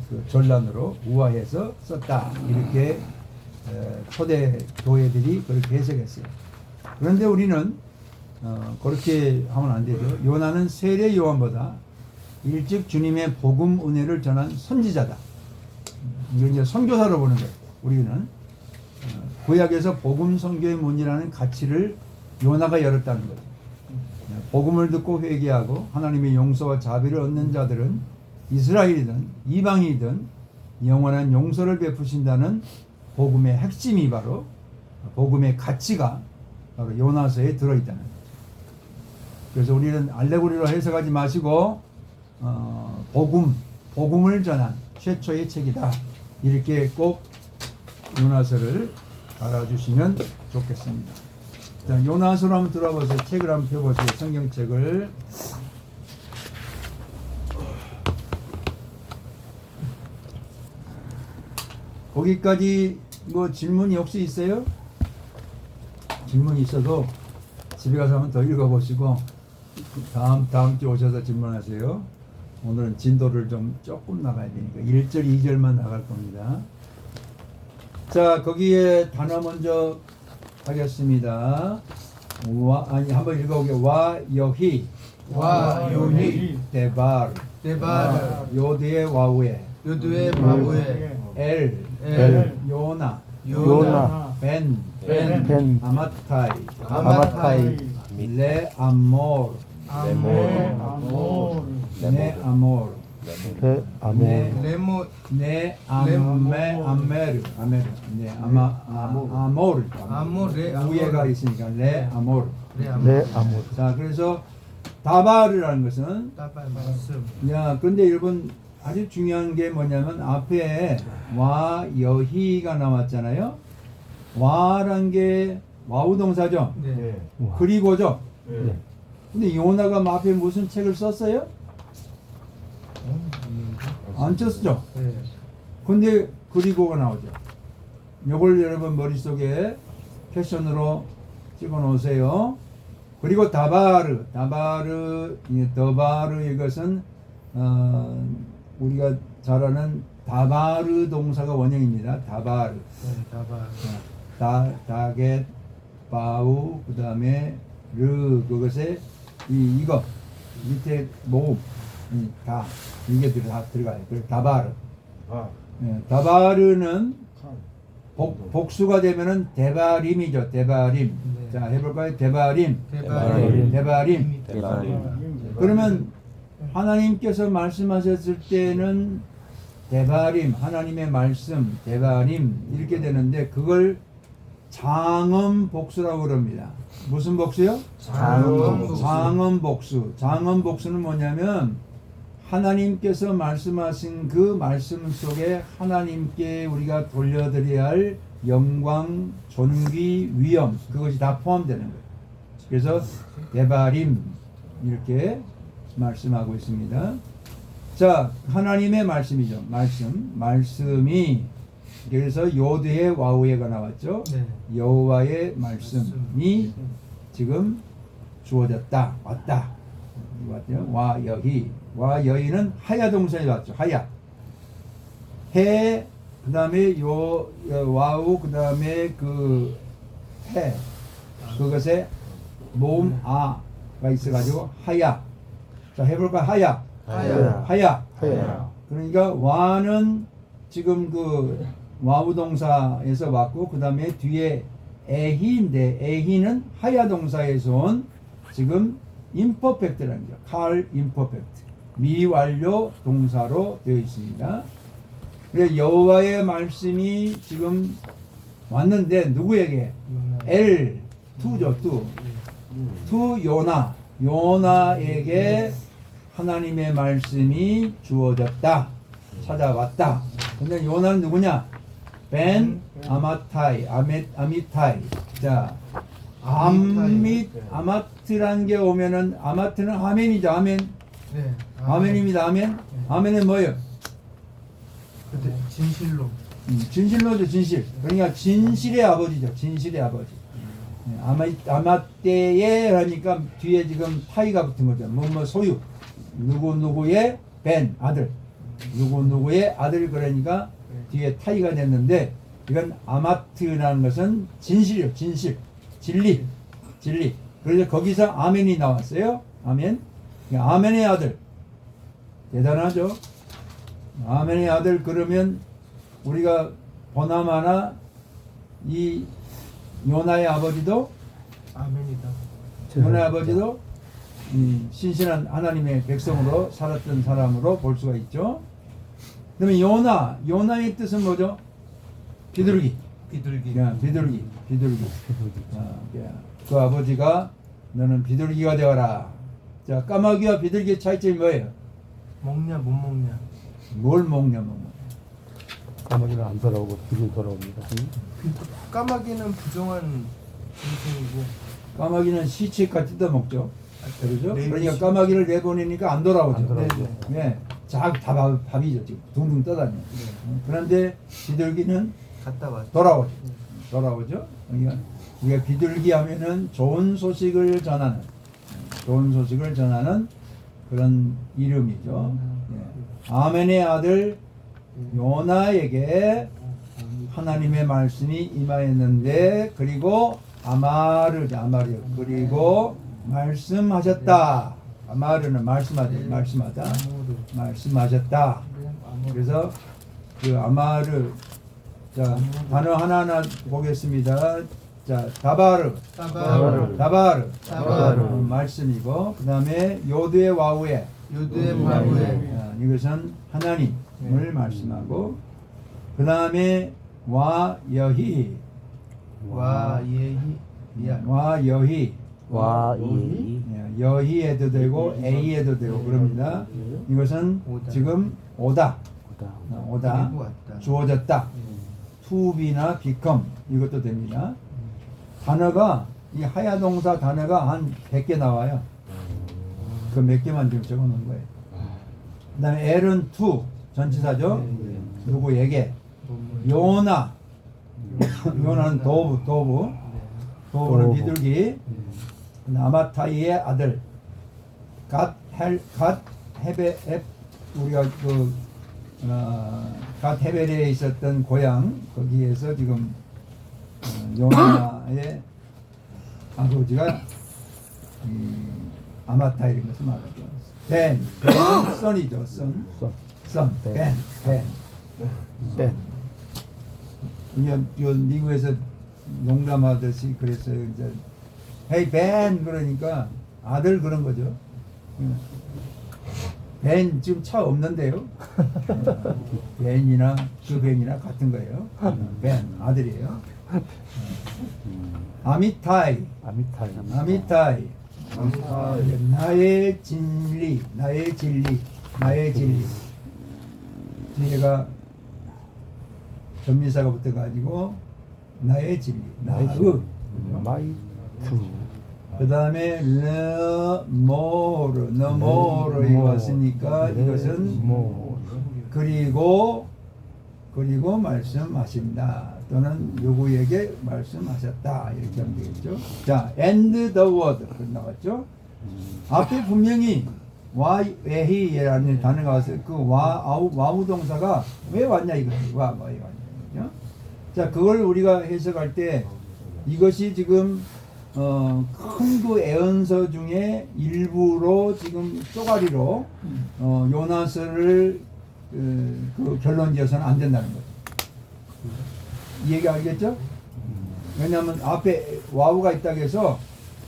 그 전란으로 우화해서 썼다. 이렇게 초대 교회들이 그렇게 해석했어요. 그런데 우리는 그렇게 하면 안 되죠. 요나는 세례 요한보다 일찍 주님의 복음 은혜를 전한 선지자다. 이걸 이제 선교사로 보는 거예요. 우리는 구약에서 복음 선교의 문이라는 가치를 요나가 열었다는 거죠. 복음을 듣고 회개하고 하나님의 용서와 자비를 얻는 자들은 이스라엘이든 이방이든 영원한 용서를 베푸신다는 복음의 핵심이 바로, 복음의 가치가 바로 요나서에 들어있다는 거죠. 그래서 우리는 알레고리로 해석하지 마시고 복음을 전한 최초의 책이다. 이렇게 꼭 요나서를 알아주시면 좋겠습니다. 자, 요나서로 한번 들어보세요. 책을 한번 펴보세요. 성경책을. 거기까지 뭐 질문이 혹시 있어요? 질문이 있어도 집에 가서 한번 더 읽어보시고 다음 주 오셔서 질문하세요. 오늘은 진도를 좀 조금 나가야 되니까 1절, 2절만 나갈 겁니다. 자, 거기에 단어 먼저 하겠습니다. 한번 읽어보게. 와 여히, 와 요히, 데발, 데발, 요드의 와우에, 요드의 바보에, 엘, 요나, 요나, 벤, 벤, 아마타이, 아마타이, 레 아몰, 아몰, 네 아몰, 베 아모, 레모, 네 아메르, 네 아몰, 아몰, 위에가 있으니까 레 아몰. 네 아모, 자, 그래서 다바르라는 것은, 따발 말씀, 야, 근데 여러분 아주 중요한 게 뭐냐면 앞에 와 여히가 나왔잖아요. 와란 게 와우 동사죠. 네, 그리고죠. 네. 근데 요나가 앞에 무슨 책을 썼어요? 안 썼죠. 네, 근데 그리고가 나오죠. 요걸 여러분 머릿속에 패션으로 찍어 놓으세요. 그리고 다바르, 더바르, 이것은 우리가 잘 아는 다바르 동사가 원형입니다. 다바르. 따발, 다겟, 바우, 그 다음에 르, 그것에 이거 밑에 모음, 다 이게 다 들어가요. 그래서 다바르. 다바르는 복수가 되면은 데바림이죠. 데바림. 네. 자, 해볼까요? 데바림. 데바림, 데바림. 대바림, 그러면 하나님께서 말씀하셨을 때는 데바림, 하나님의 말씀, 데바림 이렇게 되는데 그걸 장엄 복수라고 그럽니다. 무슨 복수요? 장엄 복수. 장엄 복수. 장엄 복수는 뭐냐면 하나님께서 말씀하신 그 말씀 속에 하나님께 우리가 돌려드려야 할 영광, 존귀, 위엄 그것이 다 포함되는 거예요. 그래서 데바림 이렇게 말씀하고 있습니다. 자, 하나님의 말씀이죠. 말씀이 그래서 요드의 와우에가 나왔죠. 네. 여호와의 말씀이 지금 주어졌다, 왔다. 왔죠. 와 여희는 하야 동사에 왔죠. 하야. 해 그다음에 와우 그다음에 그 해 그것에 모음 아가 있어가지고 하야. 자, 해볼까? 하야. 하야. 그러니까 와는 지금 그 와우 동사에서 왔고 그 다음에 뒤에 에히인데 에히는 하야 동사에서 온 지금 임퍼펙트라는 거죠. 칼 임퍼펙트 미완료 동사로 되어 있습니다. 그래서 여호와의 말씀이 지금 왔는데 누구에게? 엘 투죠. 투 요나에게 하나님의 말씀이 주어졌다. 찾아왔다. 근데 요나는 누구냐? 벤 아마타이, 아미타이. 자, 아마트라는 게 오면은 아마트는 아멘이죠. 아멘. 네. 아멘입니다. 아멘. 아멘은 뭐예요? 그때 진실로. 진실로죠. 진실. 그러니까 진실의 아버지죠. 진실의 아버지. 아마떼에 하니까 뒤에 지금 타이가 붙은 거죠. 뭐 소유. 누구누구의 벤 아들. 누구누구의 아들 그러니까 뒤에 타이가 됐는데 이건 아마트라는 것은 진실이요. 진실. 진리. 진리. 그래서 거기서 아멘이 나왔어요. 아멘. 아멘의 아들. 대단하죠. 아멘의 아들 그러면 우리가 보나마나 이 요나의 아버지도 아멘이다. 요나의 아버지도 신실한 하나님의 백성으로 살았던 사람으로 볼 수가 있죠. 그러면 요나의 뜻은 뭐죠? 비둘기. 비둘기. 비둘기. 그 아버지가 너는 비둘기가 되어라. 자, 까마귀와 비둘기의 차이점이 뭐예요? 먹냐 못 먹냐. 뭘 먹냐. 까마귀는 안 돌아오고 뒤로 돌아옵니다. 까마귀는 부정한 짐승이고. 까마귀는 시체가 뜯어먹죠. 그렇죠? 네, 그러니까 시- 까마귀를 내보내니까 안 돌아오죠. 안 돌아오죠. 네. 다 밥이죠. 지금 둥둥 떠다녀. 그런데 비둘기는 갔다 왔죠. 돌아오죠. 그러니까 우리가 비둘기 하면은 좋은 소식을 전하는 그런 이름이죠. 네. 아멘의 아들 요나에게 하나님의 말씀이 임하였는데 그리고 아마르 그리고 말씀하셨다. 아마르는 말씀하다. 말씀하셨다. 그래서 그 아마르 자 단어 하나하나 보겠습니다. 자 다바르 말씀이고 그 다음에 요드의 와우에 유드의 바브에 이것은 하나님을 말씀하고 그 다음에 와 여희 와 예히 와 여희 와, 이, 여희에도 되고 에이에도 되고 그럽니다. 이것은 오다. 지금 오다 오다 그리고 왔다. 주어졌다 투비나 become 이것도 됩니다. 단어가 이 하야동사 단어가 한 100개 나와요. 그 몇 개만 지금 적어 놓은 거예요. 그 다음에 엘은 to 전치사죠. 누구에게 요나는 도브는 도브. 비둘기 아마타이의 아들 갓 헤베 우리가 갓 헤벨에 있었던 고향 거기에서 지금 요나의 아버지가 아마타 이런 것을 말하죠. 벤은 선이죠. 선. 벤. 뺀. 이거 미국에서 농담하듯이 그랬어요. 이제 헤이 벤 그러니까 아들 그런 거죠. 벤 지금 차 없는데요. 벤이나 그 벤이나 같은 거예요. 벤 아들이에요. 아미타이 나의 진리 뒤에가 전미사가 붙어가지고 나의 진리 나의 마이, 그 다음에 너모르 이왔으니까 이것은 그리고 말씀하신다 또는 누구에게 말씀하셨다 이렇게 하면 되겠죠. 자, and the word 나왔죠. 앞에 분명히 와웨히라는 단어가 왔어요. 그 와우 동사가 왜 왔냐 이거지. 왜 왔냐 이거죠. 자, 그걸 우리가 해석할 때 이것이 지금 큰 그 애언서 중에 일부로 지금 쪼가리로 요나서를 그 결론지어서는 안 된다는 거죠. 이 얘기 알겠죠? 왜냐하면 앞에 와우가 있다고 해서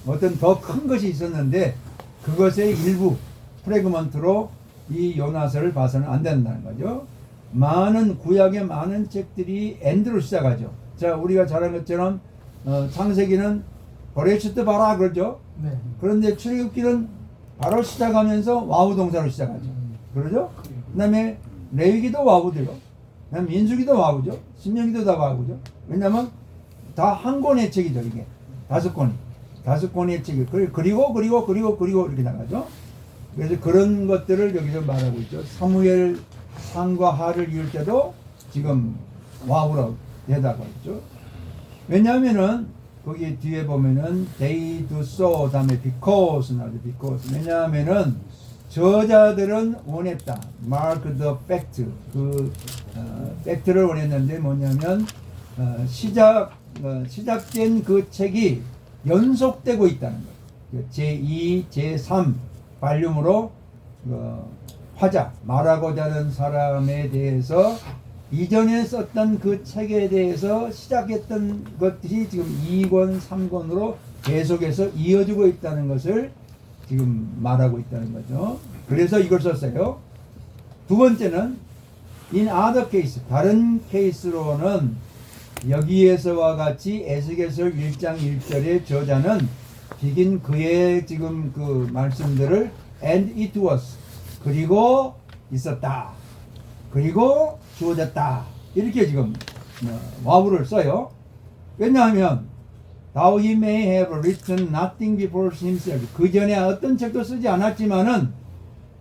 어떤 더 큰 것이 있었는데 그것의 일부 프래그먼트로 이 요나서를 봐서는 안 된다는 거죠. 구약의 많은 책들이 엔드로 시작하죠. 자, 우리가 잘 아는 것처럼 창세기는 버레시트 봐라 그러죠. 네. 그런데 출애굽기는 바로 시작하면서 와우 동사로 시작하죠. 그러죠? 그 다음에 레위기도 와우죠. 그다음 민수기도 와우죠. 신명기도 다 와우죠. 왜냐면 다 한 권의 책이죠. 이게 5권이. 다섯 권의 책이 그리고 이렇게 나가죠. 그래서 그런 것들을 여기서 말하고 있죠. 사무엘 상과 하를 이을 때도 지금 와우라고 대다가 있죠. 왜냐하면은 거기 뒤에 보면은 they do so 다음에 because 나오죠. because 왜냐하면은 저자들은 원했다. mark the fact 팩트를 원했는데 뭐냐면 시작된 그 책이 연속되고 있다는 거예요. 제2, 제3 발륨으로 화자 말하고자 하는 사람에 대해서 이전에 썼던 그 책에 대해서 시작했던 것들이 지금 2권, 3권으로 계속해서 이어지고 있다는 것을 지금 말하고 있다는 거죠. 그래서 이걸 썼어요. 두 번째는 in other case, 다른 케이스로는 여기에서와 같이 에스겔서 1장 1절의 저자는 비긴 그의 지금 그 말씀들을 and it was 그리고 있었다 그리고 주어졌다 이렇게 지금 와우를 써요. 왜냐하면 Thou he may have written nothing before himself. 그 전에 어떤 책도 쓰지 않았지만은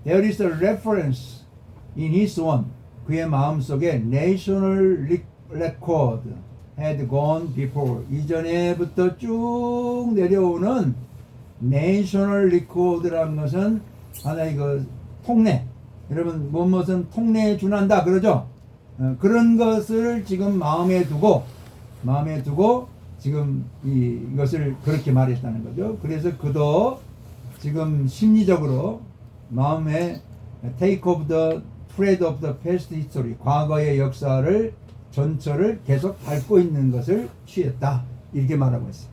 there is a reference in his own. 그의 마음속에 national record had gone before. 이전에부터 쭉 내려오는 national record라는 것은 하나의 그 통례. 여러분 무엇은 통례에 준한다 그러죠. 그런 것을 지금 마음에 두고 지금 이것을 그렇게 말했다는 거죠. 그래서 그도 지금 심리적으로 마음에 take of the thread of the past history, 과거의 역사를 전철을 계속 밟고 있는 것을 취했다. 이렇게 말하고 있어요.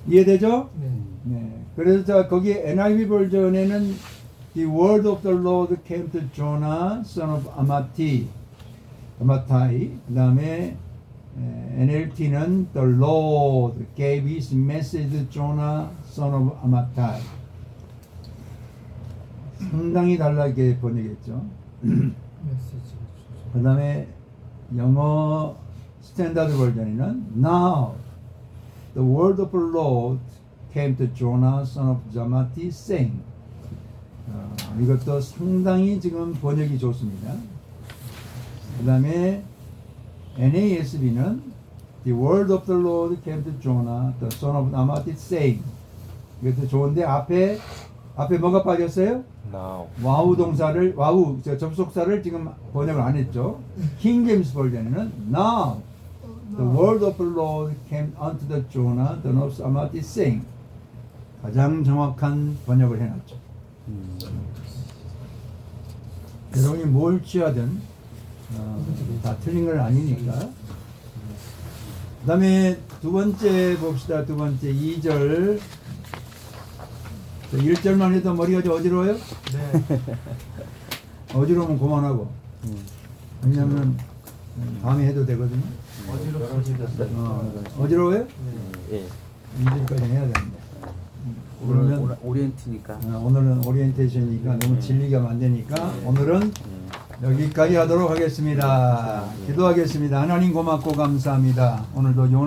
이해되죠? 네. 그래서 거기 NIV 버전에는 The word of the Lord came to Jonah, son of Amittai. 그 다음에 NLT는 The Lord gave his message to Jonah, son of Amittai. 상당히 다르게 번역했죠. 그 다음에 영어 스탠다드 버전에는 Now the word of the Lord came to Jonah, son of Amittai, saying. 이것도 상당히 지금 번역이 좋습니다. 그 다음에 NASB는 The word of the Lord came to Jonah, the son of Amittai, saying. 이것도 좋은데 앞에 뭐가 빠졌어요? Now. 와우 동사를 접속사를 지금 번역을 안 했죠. 킹 제임스 버전에는 Now the word of the Lord came unto the Jonah, the son of Amittai, saying. 가장 정확한 번역을 해놨죠. 여러분이 뭘 취하든 다 틀린 건 아니니까. 그 다음에 두 번째 봅시다. 두 번째 2절 1절만 해도 머리가 좀 어지러워요? 네. 어지러우면 그만하고. 왜냐면 다음에 해도 되거든요. 어지러워요? 예. 2절까지 해야 되는데. 그러면 오리엔트니까. 오늘은 오리엔테이션이니까 너무 질리가 안 되니까 오늘은 여기까지 하도록 하겠습니다. 기도하겠습니다. 하나님 고맙고 감사합니다. 오늘도